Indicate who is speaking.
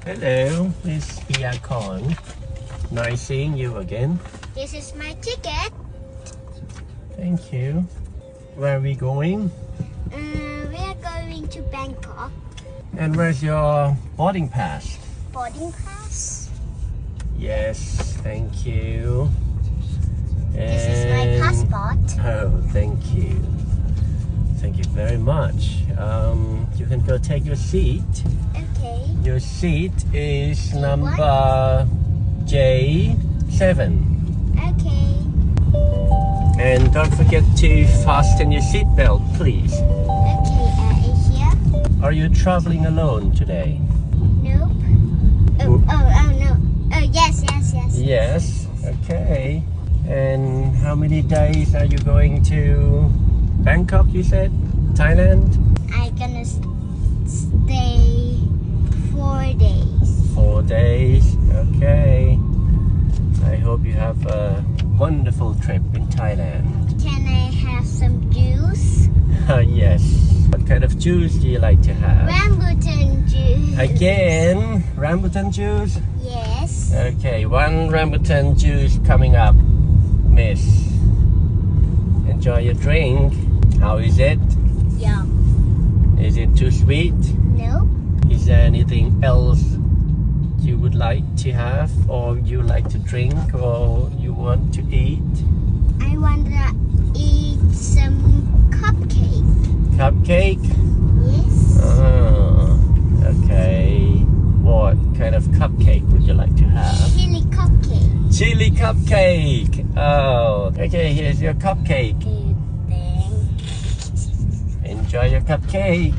Speaker 1: Hello, Miss Iacon. Nice seeing you again.
Speaker 2: This is my ticket.
Speaker 1: Thank you. Where are we going?
Speaker 2: We are going to Bangkok.
Speaker 1: And where's your boarding pass?
Speaker 2: Boarding pass.
Speaker 1: Yes, thank you.
Speaker 2: This is my passport.
Speaker 1: Oh, thank you. Thank you very much. You can go take your seat.
Speaker 2: Okay.
Speaker 1: Your seat is number J7.
Speaker 2: Okay.
Speaker 1: And don't forget to fasten your seatbelt, please.
Speaker 2: Okay, here.
Speaker 1: Are you traveling alone today?
Speaker 2: Nope. Oh, no. Oh, yes.
Speaker 1: Yes. Okay. And how many days are you going to Bangkok, you said? Thailand?
Speaker 2: I'm gonna stay 4 days.
Speaker 1: 4 days. Okay. I hope you have a wonderful trip in Thailand.
Speaker 2: Can I have some juice?
Speaker 1: Yes. What kind of juice do you like to have?
Speaker 2: Rambutan juice.
Speaker 1: Again, rambutan juice?
Speaker 2: Yes.
Speaker 1: Okay, one rambutan juice coming up, miss. Enjoy your drink. How is it?
Speaker 2: Yum.
Speaker 1: Is it too sweet?
Speaker 2: Nope.
Speaker 1: Is there anything else you would like to have, or you like to drink, or you want to eat?
Speaker 2: I wanna eat some cupcake.
Speaker 1: Cupcake?
Speaker 2: Yes.
Speaker 1: Okay. What kind of cupcake would you like to have?
Speaker 2: Chili cupcake.
Speaker 1: Chili cupcake. Oh, okay. Here's your cupcake.
Speaker 2: Good thing.
Speaker 1: Enjoy your cupcake.